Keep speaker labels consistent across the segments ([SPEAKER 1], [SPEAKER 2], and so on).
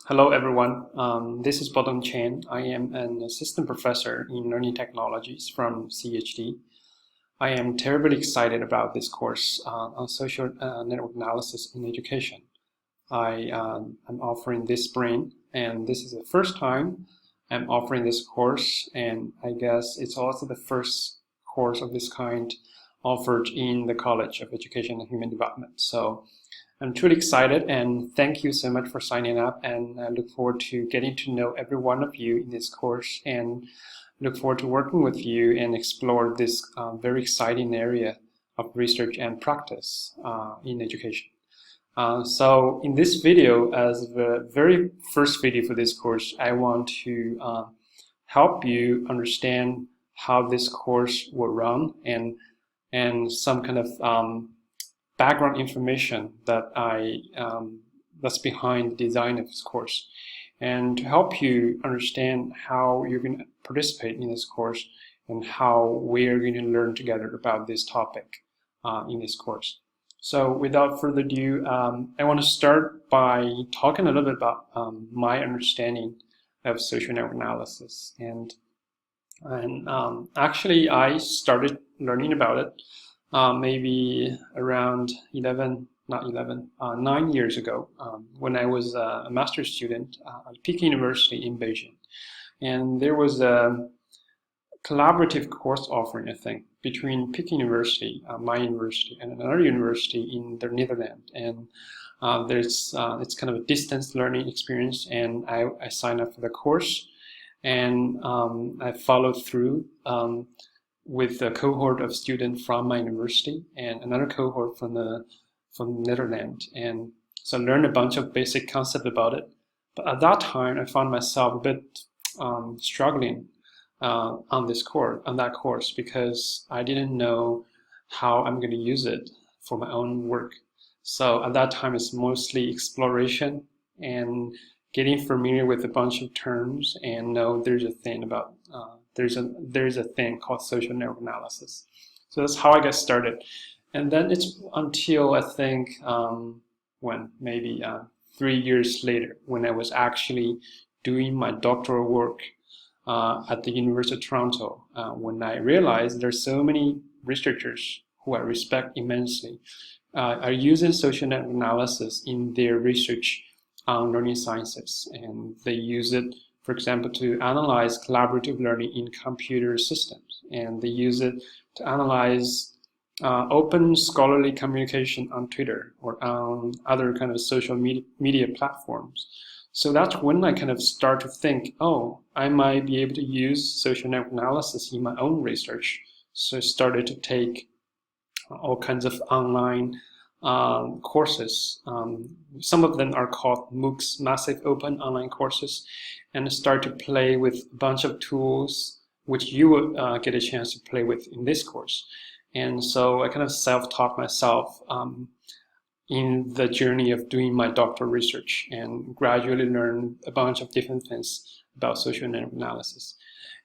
[SPEAKER 1] Hello everyone, this is Bodong Chen. I am an assistant professor in learning technologies from CHD. I am terribly excited about this course on social network analysis in education. I'm offering this spring, and this is the first time I'm offering this course, and I guess it's also the first course of this kind offered in the College of Education and Human Development. So I'm truly excited, and thank you so much for signing up, and I look forward to getting to know every one of you in this course, and look forward to working with you and explore this very exciting area of research and practice in education. So in this video, as the very first video for this course, I want to help you understand how this course will run and some kind of background information that that's behind the design of this course, and to help you understand how you're going to participate in this course and how we're going to learn together about this topic in this course. So without further ado, I want to start by talking a little bit about my understanding of social network analysis, and actually I started learning about it maybe around 9 years ago, when I was a master's student at Peking University in Beijing. And there was a collaborative course offering, I think, between Peking University, my university, and another university in the Netherlands. And it's kind of a distance learning experience, and I signed up for the course, and I followed through with a cohort of students from my university and another cohort from the Netherlands, and so I learned a bunch of basic concepts about it. But at that time, I found myself a bit struggling on that course, because I didn't know how I'm going to use it for my own work. So at that time, it's mostly exploration and getting familiar with a bunch of terms, and know there's a thing about there's a thing called social network analysis. So that's how I got started. And then it's until I think when maybe 3 years later, when I was actually doing my doctoral work at the University of Toronto, when I realized there's so many researchers who I respect immensely are using social network analysis in their research on learning sciences, and they use it, for example, to analyze collaborative learning in computer systems, and they use it to analyze open scholarly communication on Twitter or on other kind of social media platforms. So that's when I kind of start to think, oh, I might be able to use social network analysis in my own research. So I started to take all kinds of online courses. Some of them are called MOOCs, Massive Open Online Courses, and start to play with a bunch of tools which you will get a chance to play with in this course. And so I kind of self-taught myself in the journey of doing my doctoral research, and gradually learned a bunch of different things about social network analysis.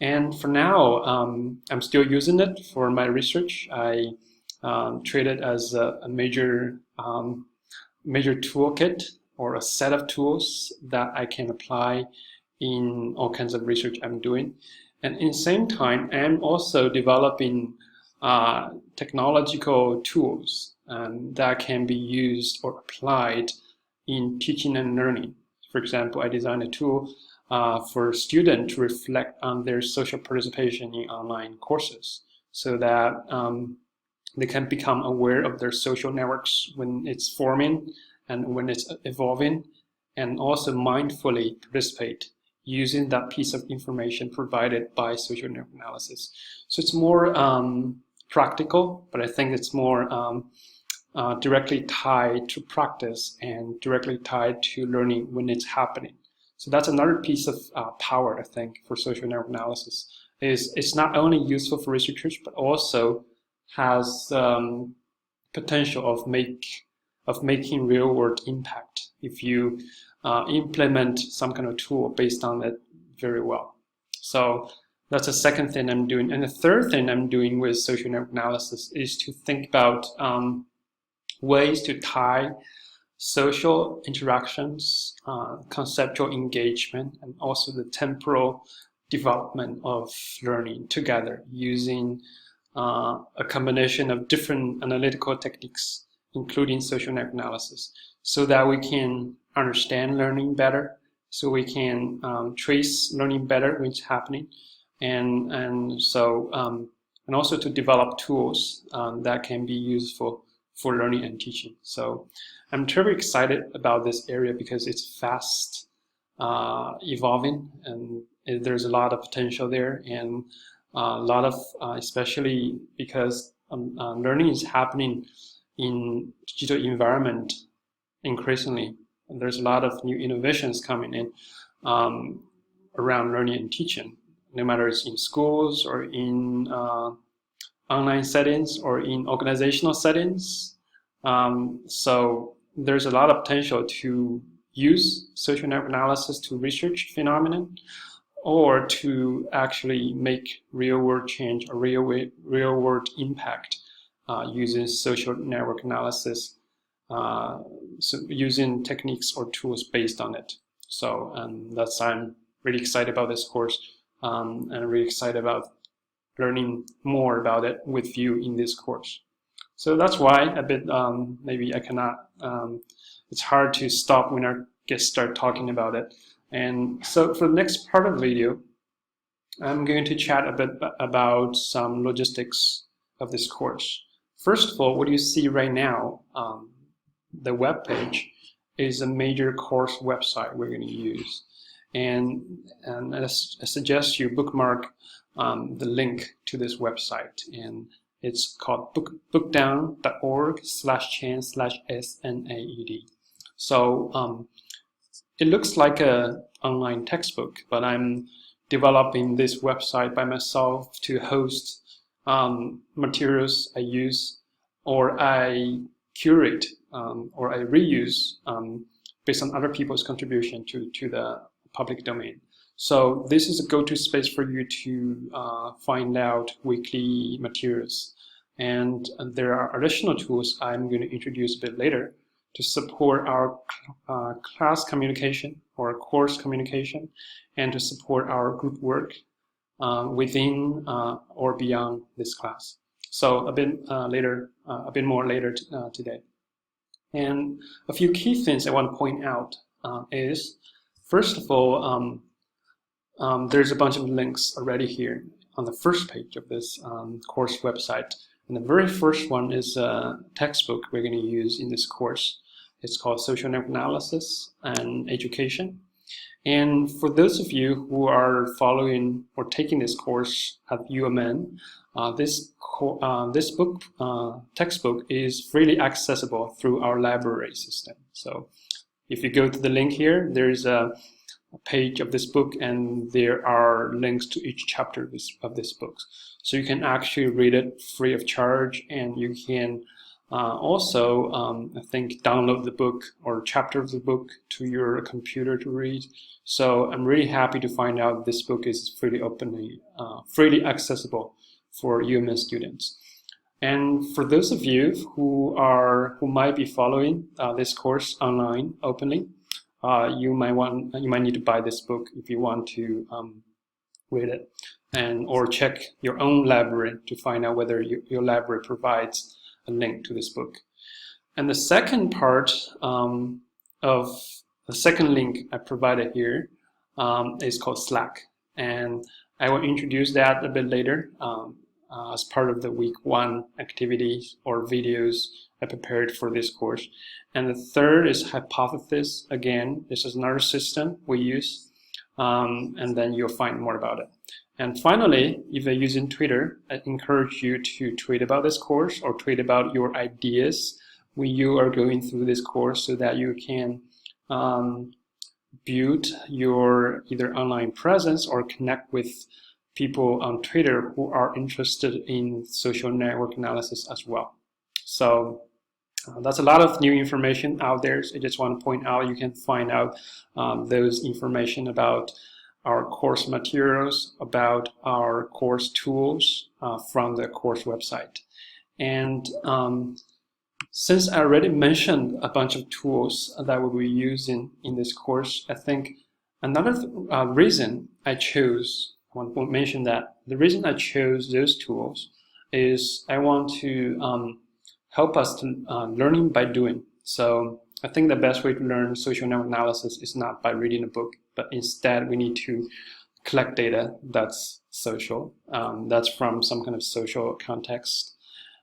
[SPEAKER 1] And for now, I'm still using it for my research. I treat it as a major toolkit, or a set of tools that I can apply in all kinds of research I'm doing. And in the same time, I'm also developing technological tools that can be used or applied in teaching and learning. For example, I designed a tool for students to reflect on their social participation in online courses, so that they can become aware of their social networks when it's forming and when it's evolving, and also mindfully participate using that piece of information provided by social network analysis. So it's more practical, but I think it's more directly tied to practice and directly tied to learning when it's happening. So that's another piece of power, I think, for social network analysis. It's not only useful for researchers, but also has potential of making real-world impact if you implement some kind of tool based on it very well. So that's the second thing I'm doing. And the third thing I'm doing with social network analysis is to think about ways to tie social interactions, conceptual engagement, and also the temporal development of learning together using a combination of different analytical techniques, including social network analysis, so that we can understand learning better, so we can trace learning better when it's happening, and also to develop tools that can be useful for learning and teaching. So I'm terribly excited about this area because it's fast evolving, and there's a lot of potential there, and a lot of, especially because learning is happening in digital environment increasingly. And there's a lot of new innovations coming in around learning and teaching, no matter it's in schools or in online settings or in organizational settings. So there's a lot of potential to use social network analysis to research phenomenon, or to actually make real-world change or real-world impact using social network analysis, so using techniques or tools based on it. So I'm really excited about this course, and really excited about learning more about it with you in this course. So that's why a bit maybe I cannot. It's hard to stop when I start talking about it. And so for the next part of the video, I'm going to chat a bit about some logistics of this course. First of all, what you see right now, the web page, is a major course website we're going to use. And I suggest you bookmark the link to this website. And it's called bookdown.org/chan/SNAEd. So it looks like an online textbook, but I'm developing this website by myself to host materials I use, or I curate, or I reuse based on other people's contribution to the public domain. So this is a go-to space for you to find out weekly materials. And there are additional tools I'm going to introduce a bit later to support our class communication or course communication, and to support our group work within or beyond this class. So a bit more later today. And a few key things I want to point out is, first of all, there's a bunch of links already here on the first page of this course website. And the very first one is a textbook we're going to use in this course. It's called Social Network Analysis and Education. And for those of you who are following or taking this course at UMN, this textbook is freely accessible through our library system. So if you go to the link here, there's a page of this book, and there are links to each chapter of this book. So you can actually read it free of charge, and you can also, I think, download the book or chapter of the book to your computer to read. So I'm really happy to find out this book is freely accessible for UMN students. And for those of you who might be following this course online openly, you might need to buy this book if you want to read it, or check your own library to find out whether your library provides a link to this book. And the second part of the second link I provided here is called Slack, and I will introduce that a bit later as part of the week 1 activities or videos I prepared for this course. And the third is Hypothesis. Again, this is another system we use, and then you'll find more about it. And finally, if you're using Twitter, I encourage you to tweet about this course or tweet about your ideas when you are going through this course, so that you can build your either online presence or connect with people on Twitter who are interested in social network analysis as well. So that's a lot of new information out there. So I just want to point out you can find out those information about our course materials, about our course tools from the course website. And Since I already mentioned a bunch of tools that we'll be using in this course, I think another reason I chose, I want to mention that the reason I chose those tools is I want to help us to learning by doing. So I think the best way to learn social network analysis is not by reading a book, but instead we need to collect data that's social, that's from some kind of social context.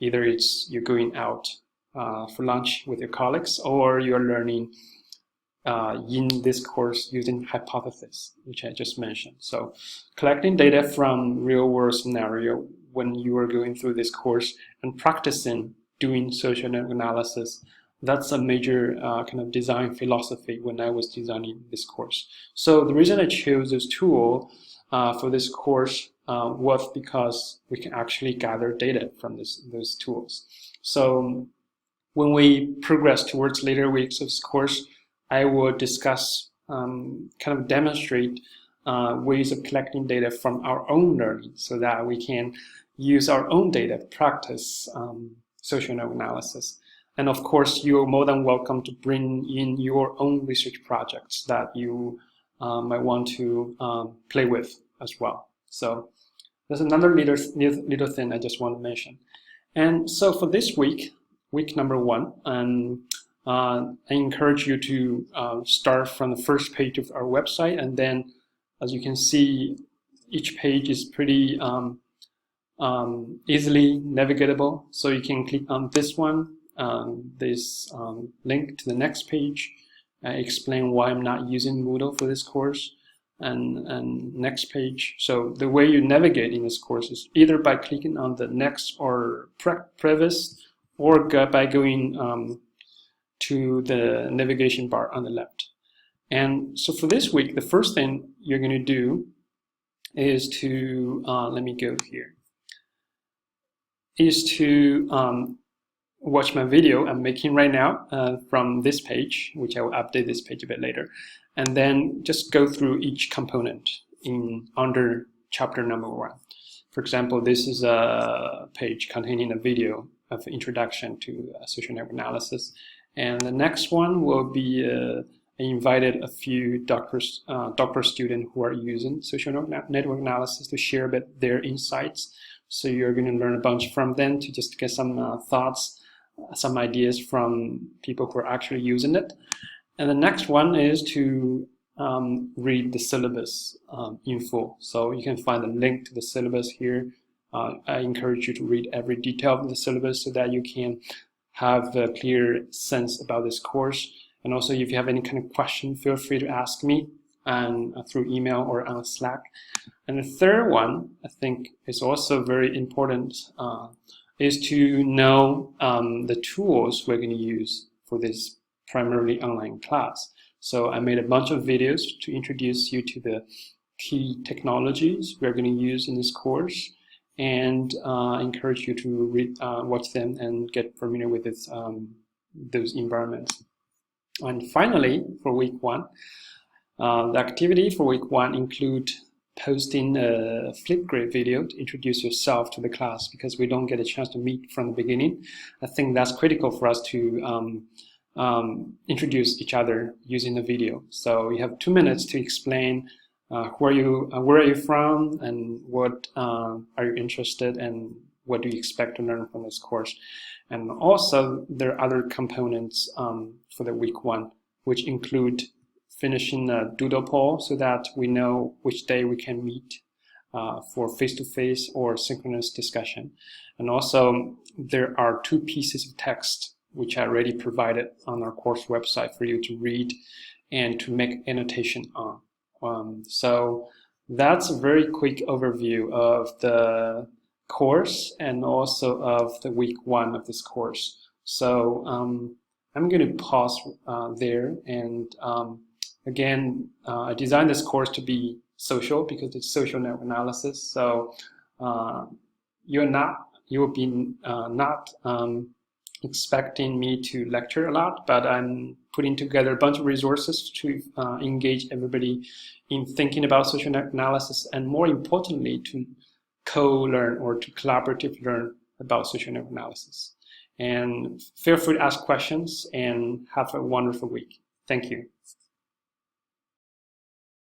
[SPEAKER 1] Either it's you're going out for lunch with your colleagues, or you're learning in this course using hypothesis, which I just mentioned. So collecting data from real-world scenario when you are going through this course and practicing doing social network analysis, that's a major kind of design philosophy when I was designing this course. So the reason I chose this tool for this course was because we can actually gather data from those tools. So when we progress towards later weeks of this course, I will discuss, kind of demonstrate ways of collecting data from our own learning so that we can use our own data to practice social network analysis. And of course, you're more than welcome to bring in your own research projects that you might want to play with as well. So there's another little thing I just want to mention. And so for this week number 1, I encourage you to start from the first page of our website, and then, as you can see, each page is pretty easily navigatable. So you can click on this one, this link to the next page. I explain why I'm not using Moodle for this course, and next page. So the way you navigate in this course is either by clicking on the next or previous, or by going to the navigation bar on the left. And so for this week, the first thing you're going to do is to, let me go here, is to watch my video I'm making right now from this page, which I will update this page a bit later, and then just go through each component under chapter number 1. For example, this is a page containing a video of introduction to social network analysis. And the next one will be I invited a few doctoral students who are using social network analysis to share a bit their insights. So you're going to learn a bunch from them to just get some thoughts, some ideas from people who are actually using it. And the next one is to read the syllabus in full. So you can find a link to the syllabus here. I encourage you to read every detail of the syllabus so that you can have a clear sense about this course. And also, if you have any kind of question, feel free to ask me and through email or on Slack. And the third one, I think, is also very important, is to know the tools we're going to use for this primarily online class. So I made a bunch of videos to introduce you to the key technologies we're going to use in this course, and encourage you to watch them and get familiar with those environments. And finally, for week 1, the activity for week 1 include posting a Flipgrid video to introduce yourself to the class, because we don't get a chance to meet from the beginning. I think that's critical for us to introduce each other using the video. So you have 2 minutes to explain where are you from, and what are you interested in, and what do you expect to learn from this course. And also there are other components for the week 1, which include finishing a doodle poll so that we know which day we can meet for face-to-face or synchronous discussion. And also there are 2 pieces of text which I already provided on our course website for you to read and to make annotation on. So that's a very quick overview of the course and also of the week 1 of this course. So I'm going to pause there, and again, I designed this course to be social because it's social network analysis. So you will be not expecting me to lecture a lot, but I'm putting together a bunch of resources to engage everybody in thinking about social network analysis, and more importantly, to co-learn or to collaboratively learn about social network analysis. And feel free to ask questions and have a wonderful week. Thank you.